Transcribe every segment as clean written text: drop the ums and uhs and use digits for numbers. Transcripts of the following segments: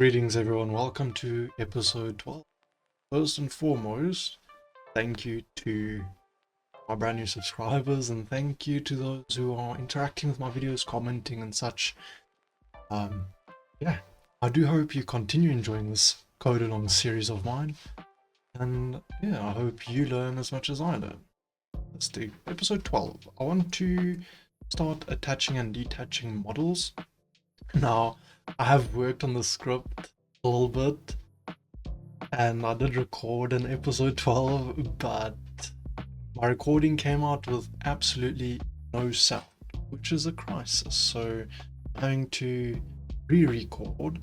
Greetings everyone, welcome to episode 12. First and foremost, thank you to my brand new subscribers and thank you to those who are interacting with my videos, commenting and such. Yeah, I do hope you continue enjoying this code along series of mine, and yeah, I hope you learn as much as I learn. Let's do episode 12. I want to start attaching and detaching models. Now, I have worked on the script a little bit, and I did record in episode 12, but my recording came out with absolutely no sound, which is a crisis. So I'm having to re-record,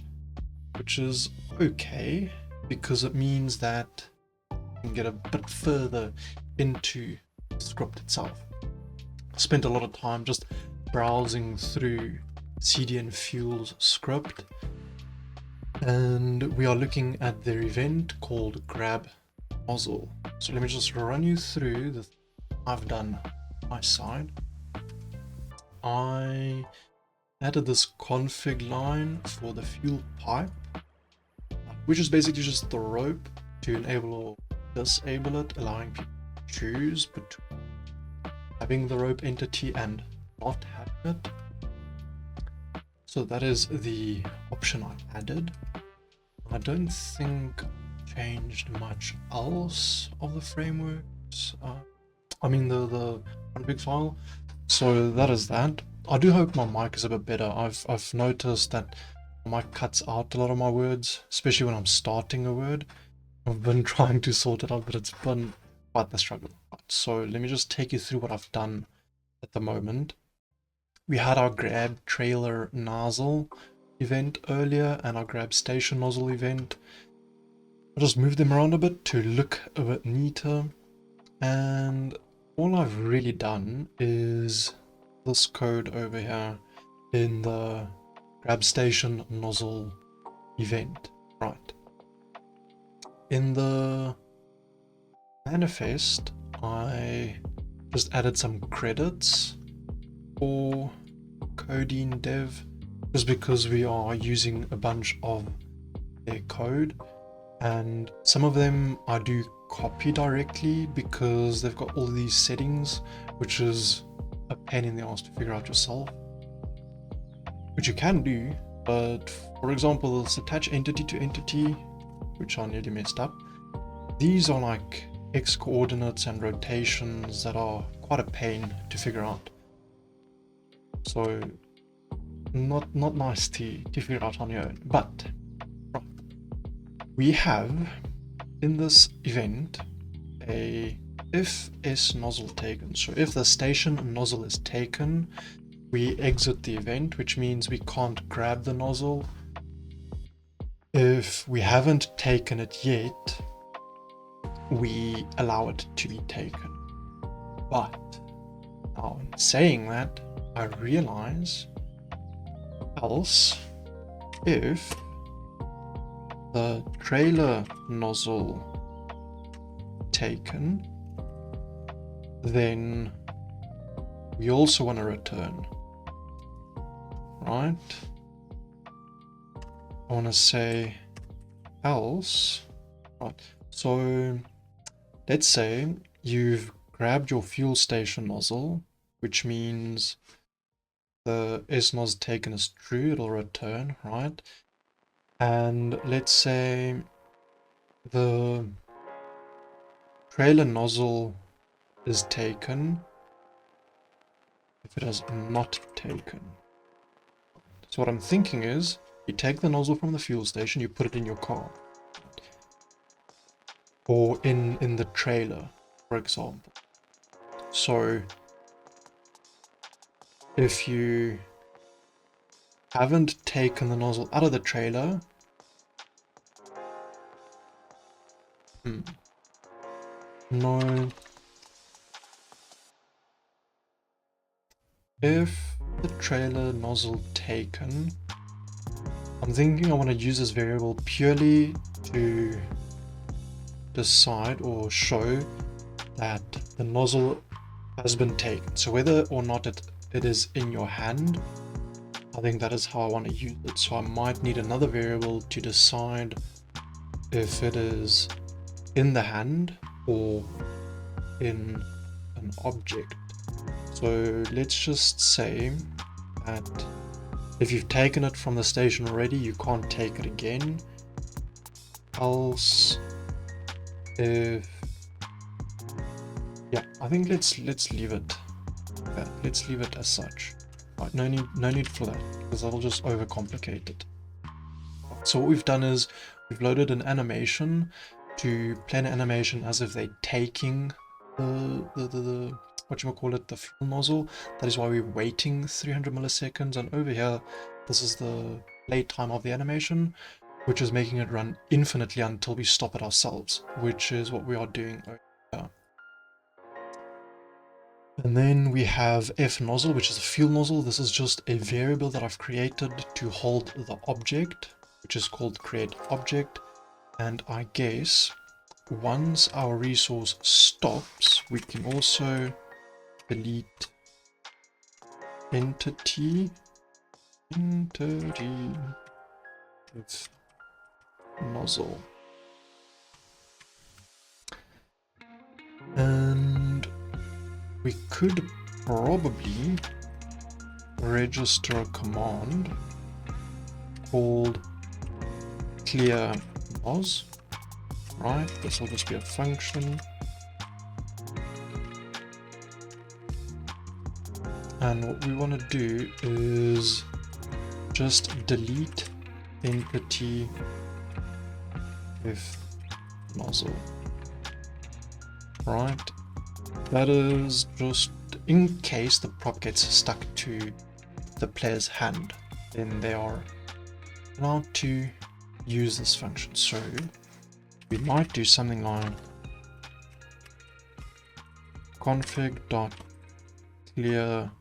which is okay, because it means that I can get a bit further into the script itself. I spent a lot of time just browsing through CDN Fuel's script, and we are looking at their event called Grab Nozzle. So let me just run you through the I've done on my side. I added this config line for the fuel pipe, which is basically just the rope to enable or disable it, allowing people to choose between having the rope entity and not having it. So that is the option I added. I don't think I changed much else of the frameworks. I mean the config file. So that is that. I do hope my mic is a bit better. I've noticed that my mic cuts out a lot of my words, especially when I'm starting a word. I've been trying to sort it out, but it's been quite the struggle. Right, so let me just take you through what I've done at the moment. We had our grab trailer nozzle event earlier and our grab station nozzle event. I just moved them around a bit to look a bit neater, and all I've really done is this code over here in the grab station nozzle event. Right. In the manifest, I just added some credits for codeine dev, just because we are using a bunch of their code, and some of them I do copy directly because they've got all these settings, which is a pain in the ass to figure out yourself, which you can do. But for example, this attach entity to entity, which I nearly messed up. These are like x coordinates and rotations that are quite a pain to figure out. So not nice to figure out on your own. But right, we have in this event a if s nozzle taken. So if the station nozzle is taken, we exit the event, which means we can't grab the nozzle. If we haven't taken it yet, we allow it to be taken. But now in saying that, I realize else if the trailer nozzle taken, then we also want to return, right? I want to say else, right? So let's say you've grabbed your fuel station nozzle, which means the SNOS taken is true, it'll return, right? And let's say the trailer nozzle is taken if it is not taken. So what I'm thinking is, you take the nozzle from the fuel station, you put it in your car. Or in the trailer, for example. So if you haven't taken the nozzle out of the trailer, no. If the trailer nozzle taken, I'm thinking I want to use this variable purely to decide or show that the nozzle has been taken. So whether or not it is in your hand, I think that is how I want to use it. So I might need another variable to decide if it is in the hand or in an object. So let's just say that if you've taken it from the station already, you can't take it again. Else, if yeah, I think let's leave it. Yeah, let's leave it as such. Right, no need for that, because that'll just overcomplicate it. So what we've done is we've loaded an animation to play an animation as if they're taking the whatchamacallit, the fuel nozzle. That is why we're waiting 300 milliseconds, and over here this is the play time of the animation, which is making it run infinitely until we stop it ourselves, which is what we are doing over here. And then we have F nozzle, which is a fuel nozzle. This is just a variable that I've created to hold the object, which is called create object. And I guess once our resource stops, we can also delete entity with nozzle. And we could probably register a command called clear noz, right? This will just be a function. And what we want to do is just delete entity with nozzle, right? That is just in case the prop gets stuck to the player's hand, then they are allowed to use this function. So we might do something like config.clear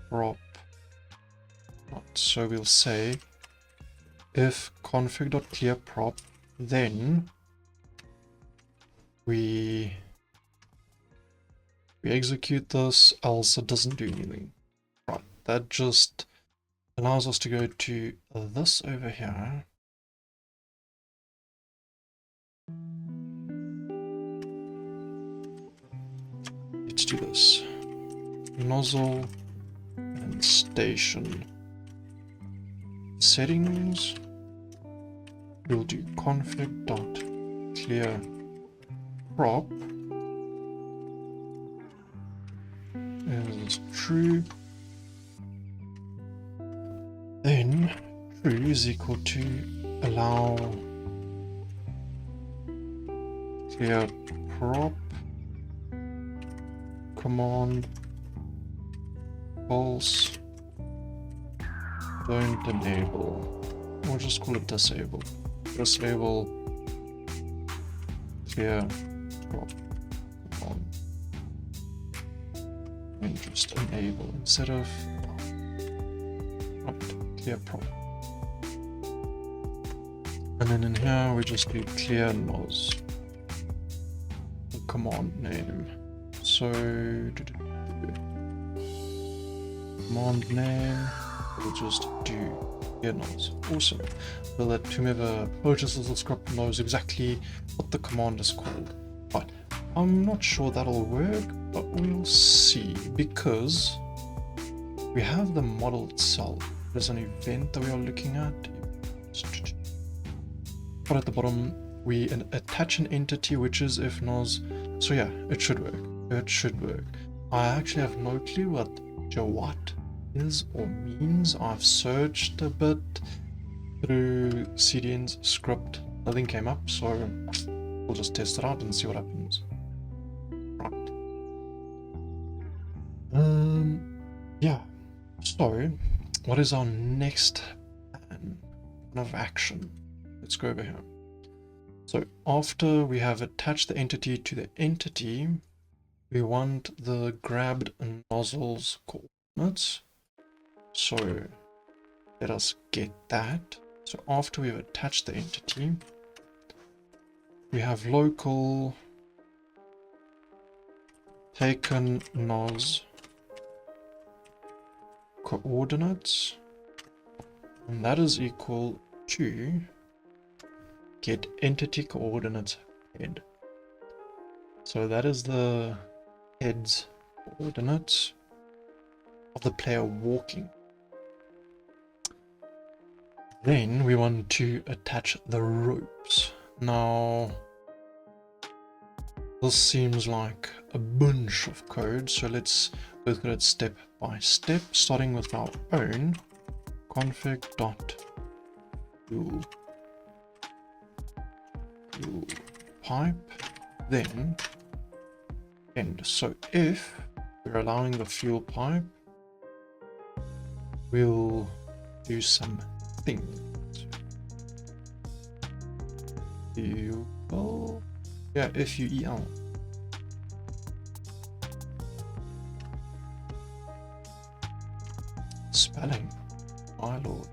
prop. So we'll say if config.clear prop, then we execute this, else it doesn't do anything. Right, that just allows us to go to this over here. Let's do this. Nozzle and station settings. We'll do config.clear prop is true. Then true is equal to allow clear prop command false, don't enable, we'll just call it disable. Disable clear prop command and just enable instead of clear prop. And then in here we just do clear noz, the command name. So command name, we'll just do clear noz. Awesome. So that whomever purchases the script knows exactly what the command is called. But I'm not sure that'll work, but we'll see, because we have the model itself. There's an event that we are looking at. But at the bottom we attach an entity, which is if noz. So yeah, it should work. It should work. I actually have no clue what jawat is or means. I've searched a bit through CDN's script. Nothing came up, so we'll just test it out and see what happens. Right. Yeah. So what is our next plan of action? Let's go over here. So after we have attached the entity to the entity, we want the grabbed nozzles coordinates. So let us get that. So after we've attached the entity, we have local taken noz coordinates, and that is equal to get entity coordinates head. So that is the head's coordinates of the player walking. Then we want to attach the ropes. Now, this seems like a bunch of code, so let's go through it step by step, starting with our own config.fuel pipe, then end. So if we're allowing the fuel pipe, we'll do some things. Fuel, yeah, FUEL. Spelling, my lord.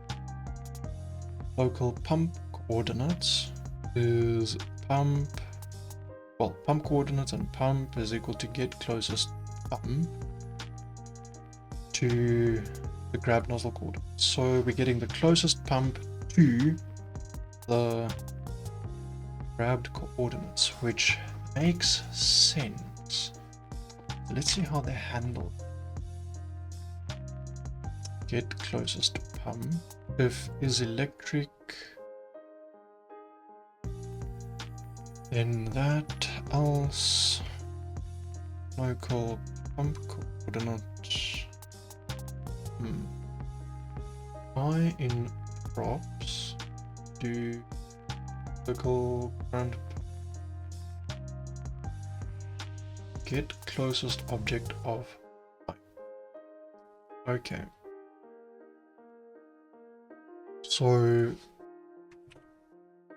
Local pump coordinates is pump, well, pump coordinates and pump is equal to get closest pump to the grab nozzle coordinates. So we're getting the closest pump to the grabbed coordinates, which makes sense. Let's see how they handle get closest pump. If is electric, then that, else local pump coordinates. I in props do local ground get closest object of I. Okay. So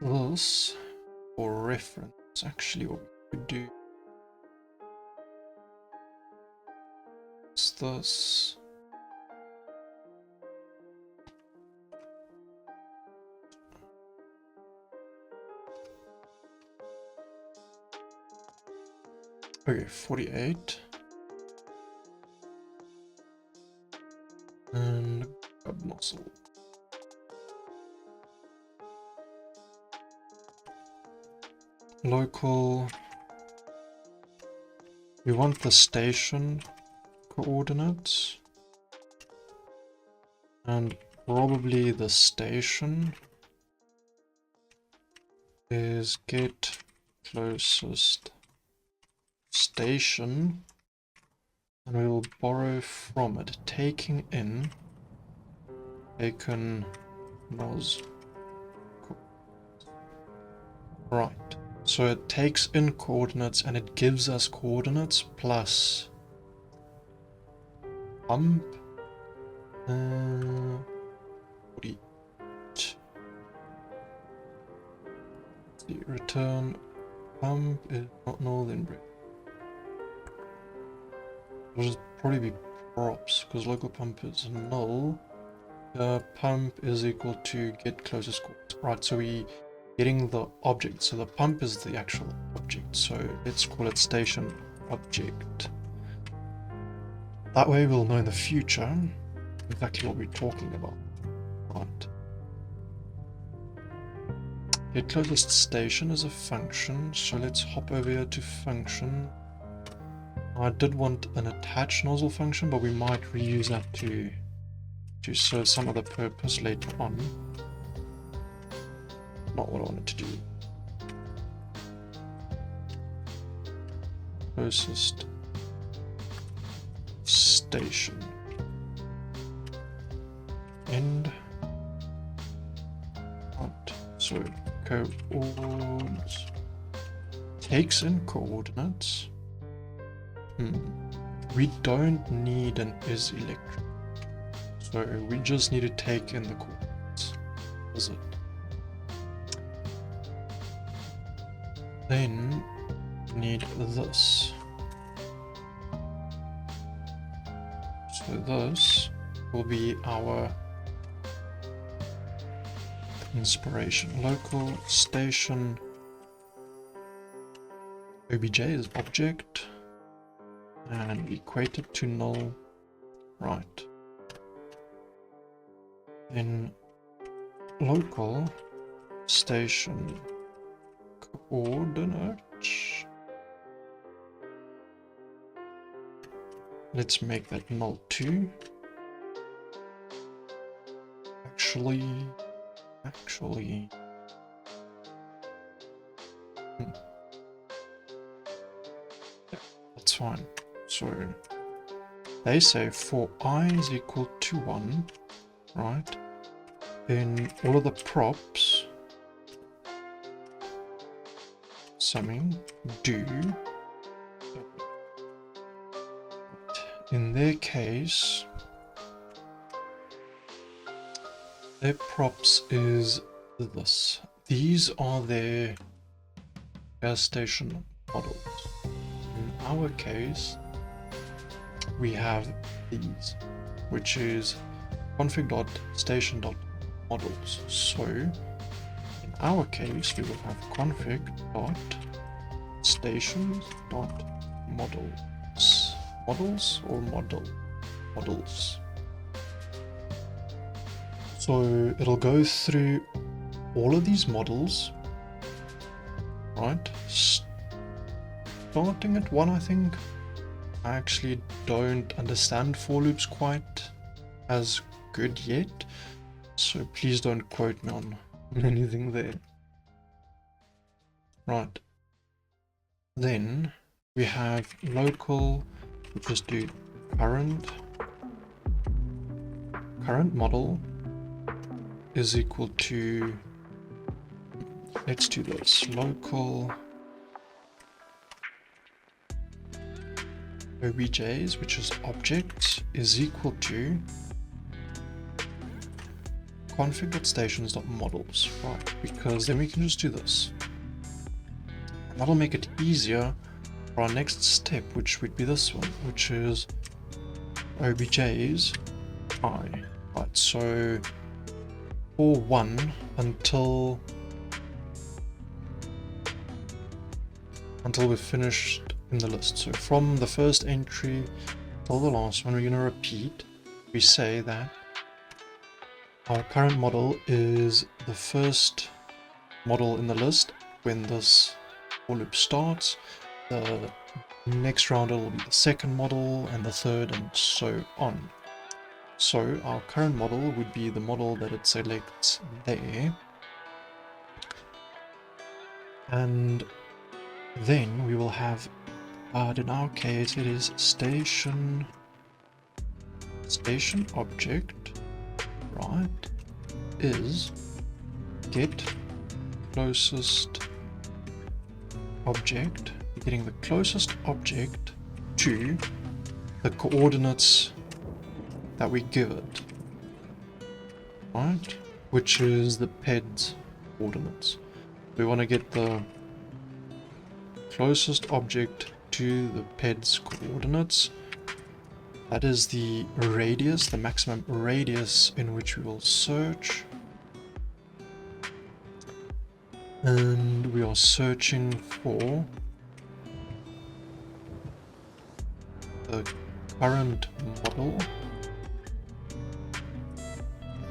this, for reference, actually what we could do is this. Okay, 48. And grab nozzle. Local, we want the station coordinates, and probably the station is get closest station, and we will borrow from it, taken nos. Right. So it takes in coordinates and it gives us coordinates plus pump. 48. The return pump is not null, then break. It'll just probably be props because local pump is null. Pump is equal to get closest coordinates. Right, so we getting the object, so the pump is the actual object, so let's call it station object. That way we'll know in the future exactly what we're talking about. Right. Get closest station is a function, so let's hop over here to function. I did want an attach nozzle function, but we might reuse that to serve some other purpose later on. Not what I wanted to do. Closest station. End. Right. So coordinates takes in coordinates. We don't need an is electric. So we just need to take in the coordinates. Is it? Then need this. So this will be our inspiration. Local station obj is object and equate it to null. Right. then local station coordinates. Let's make that null 2. Actually, that's fine. So they say for I is equal to 1, right? Then all of the props summing do, in their case, their props is this. These are their gas station models. In our case, we have these, which is config.station.models. So in our case, we will have config.stations.models. Models or models. So it'll go through all of these models, right? Starting at 1, I think. I actually don't understand for loops quite as good yet, so please don't quote me on anything there. Right. Then we have local, we just do current model is equal to, let's do this, local objs, which is objects, is equal to config.stations.models, right? Because then we can just do this. And that'll make it easier for our next step, which would be this one, which is objs I. Right, so for 1 until we're finished in the list. So from the first entry till the last one, we're going to repeat. We say that our current model is the first model in the list when this for loop starts. The next round it will be the second model and the third, and so on. So our current model would be the model that it selects there. And then we will have, in our case, it is station object, right, is get closest object, getting the closest object to the coordinates that we give it, right, which is the PED's coordinates. We want to get the closest object to the PED's coordinates. That is the radius, the maximum radius in which we will search. And we are searching for the current model.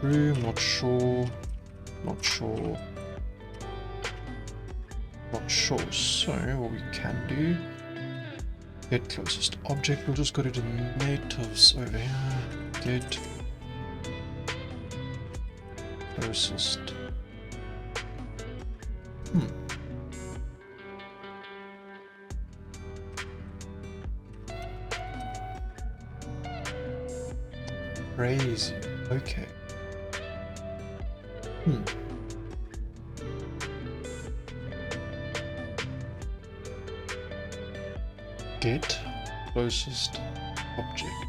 True, not sure. So what we can do, get closest object, we'll just go to the natives over here, get closest. Crazy, okay. Get closest object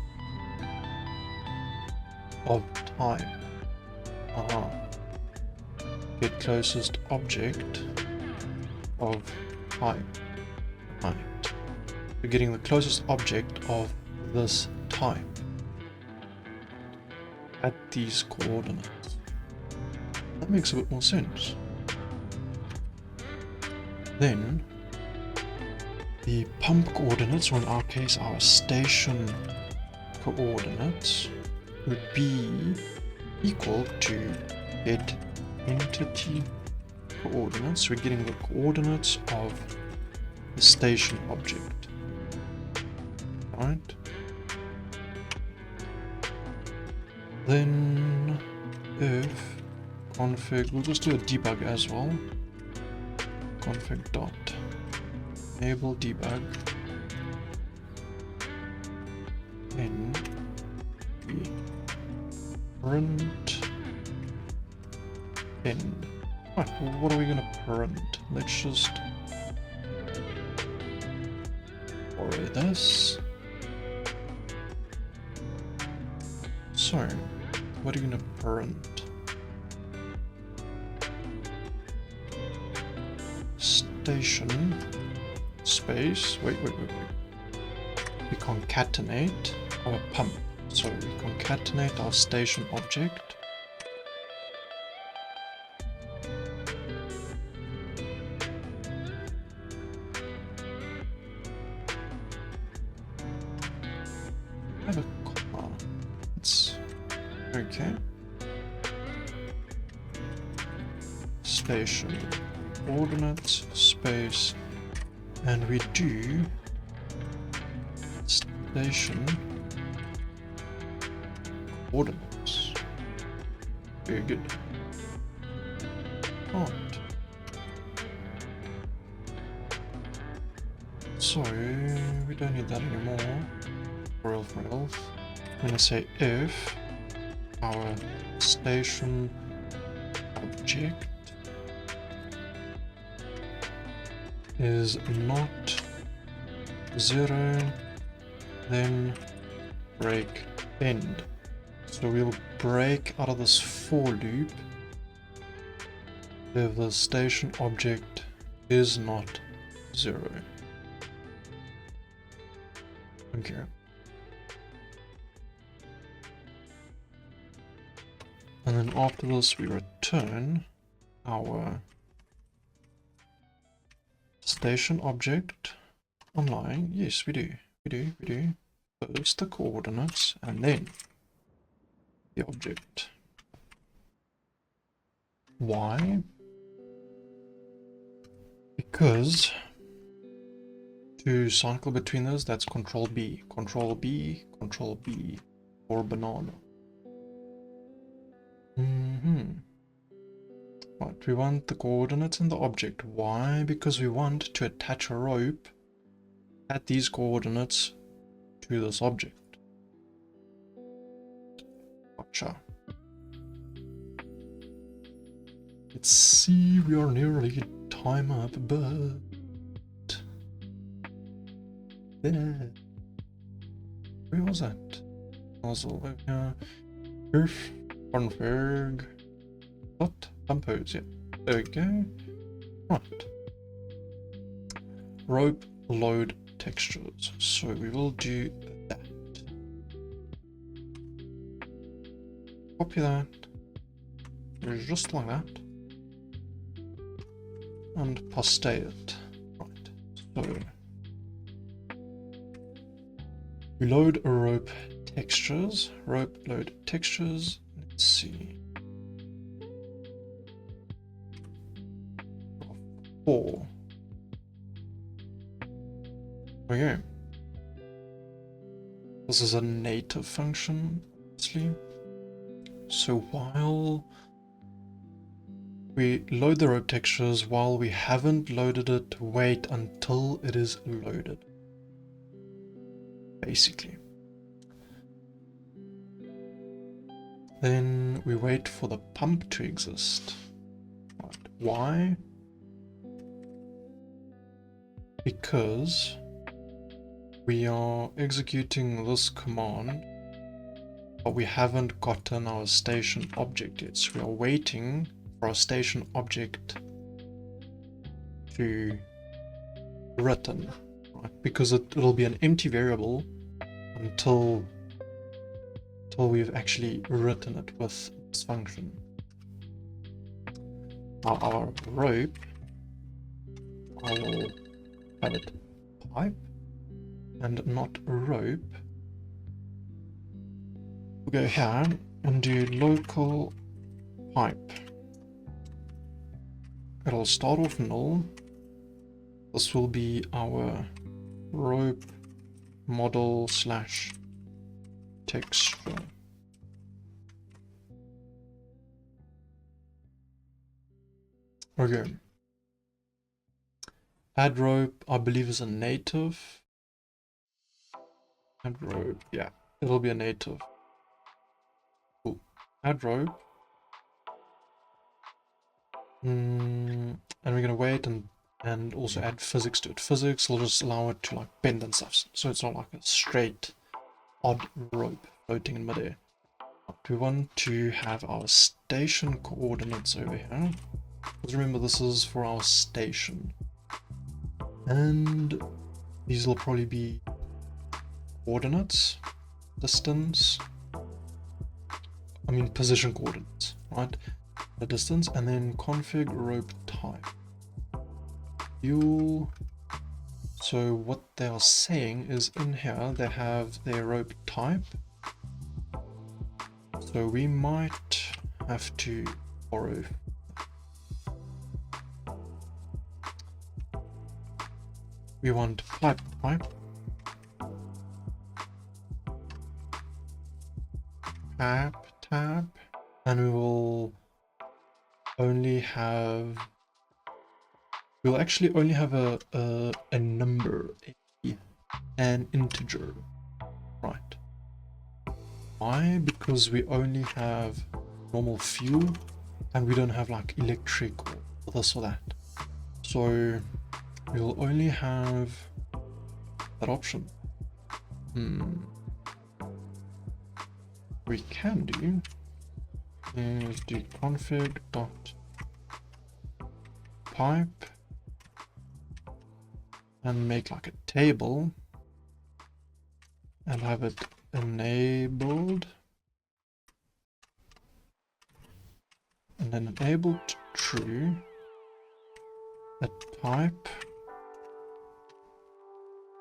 of time. Get closest object of time. Right. We're getting the closest object of this time at these coordinates. That makes a bit more sense. Then the pump coordinates, or in our case our station coordinates, would be equal to get entity coordinates. We're getting the coordinates of the station object, right? Then if config, we'll just do a debug as well. Config dot enable debug, then we print end. Right, well, what are we gonna print? Let's just borrow this. So, what are you gonna print? Station space. Wait. We concatenate our pump. So we concatenate our station object. I have a comma. It's okay. Station coordinates space, and we do station coordinates. Very good. Right. So we don't need that anymore. For real. I'm gonna say if our station object is not 0, then break end. So we'll break out of this for loop if the station object is not 0. Okay. And then after this we return our station object online. Yes, we do. First the coordinates and then the object. Why? Because to cycle between those, that's Control B, Control B, Control B, or banana. Right, we want the coordinates and the object. Why? Because we want to attach a rope at these coordinates to this object. Gotcha. Let's see, we are nearly time up, but there. Where was that? Also, if config dot compose, yeah. There we go. Right. Rope load textures. So we will do that. Copy that. Just like that. And paste it. Right. So we load a rope textures. Rope load textures. Let's see. 4. Okay. This is a native function, obviously. So while we load the rope textures, while we haven't loaded it, wait until it is loaded. Basically. Then we wait for the pump to exist. Right. Why? Because we are executing this command, but we haven't gotten our station object yet. So we are waiting for our station object to be written, right? Because it'll be an empty variable until we've actually written it with this function. Now our rope, I will have it pipe and not rope. We'll go here and do local pipe. It'll start off null. This will be our rope model slash texture. Okay. Add rope, I believe, is a native. Add rope, yeah, it'll be a native. Cool. Add rope. And we're gonna wait and also add physics to it. Physics will just allow it to like bend and stuff, so it's not like a straight odd rope floating in midair. We want to have our station coordinates over here. Because remember, this is for our station. And these will probably be coordinates, distance, I mean position coordinates, right? The distance, and then config rope type. So what they are saying is in here they have their rope type. So we might have to borrow. We want pipe type. Tab, and we will only have, we'll actually only have a number, an integer, right? Why? Because we only have normal fuel and we don't have like electric or this or that, so we'll only have that option. We can do is do config dot pipe and make like a table and have it enabled, and then enabled true, that type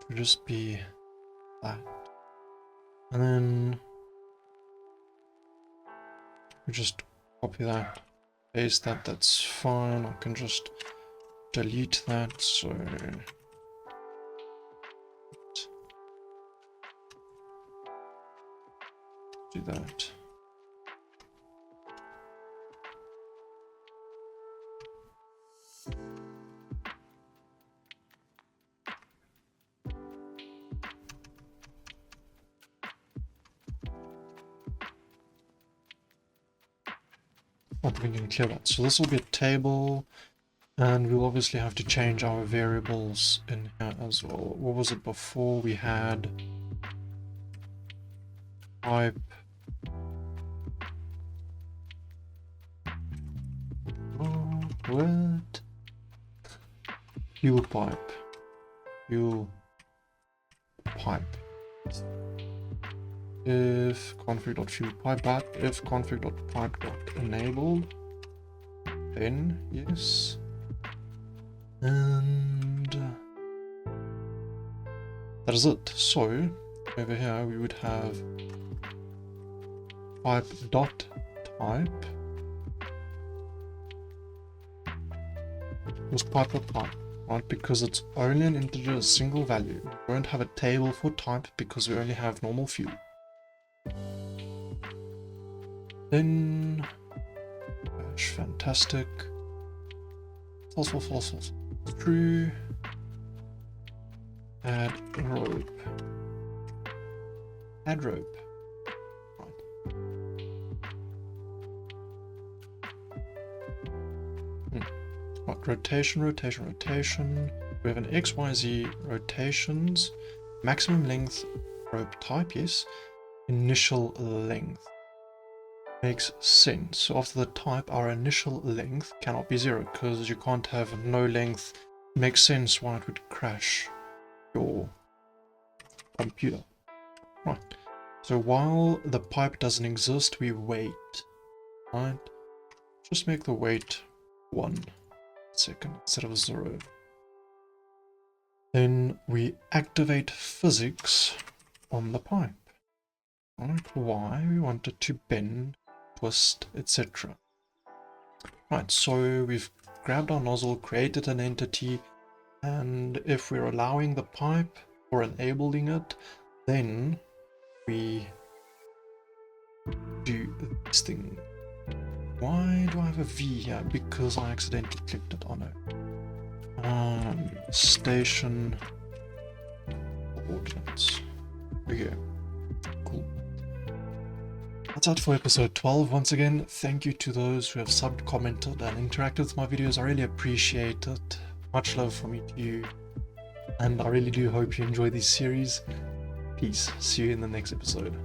to just be that, and then we just copy that, paste that. That's fine. I can just delete that, so do that. I think we can clear that. So this will be a table, and we'll obviously have to change our variables in here as well. What was it before? We had pipe. Oh, what? Fuel pipe. Fuel pipe. If config.fuelpipe, but if config.pipe.enabled, then yes. And that is it. So over here we would have pipe.type was pipe.type, right? Because it's only an integer, a single value. We won't have a table for type because we only have normal fuel. Then fantastic. False. True. Add rope. Right. Right. Rotation. We have an XYZ rotations. Maximum length rope type, yes. Initial length. Makes sense. So after the type, our initial length cannot be 0 because you can't have no length. Makes sense why it would crash your computer. Right. So while the pipe doesn't exist, we wait. Right. Just make the wait 1 second instead of 0. Then we activate physics on the pipe. Right, Y, we want it to bend, twist, etc. Right, so we've grabbed our nozzle, created an entity, and if we're allowing the pipe or enabling it, then we do this thing. Why do I have a V here? Because I accidentally clicked it on it. Station coordinates. Okay, cool. That's it for episode 12. Once again, thank you to those who have subbed, commented, and interacted with my videos. I really appreciate it. Much love from me to you. And I really do hope you enjoy this series. Peace. See you in the next episode.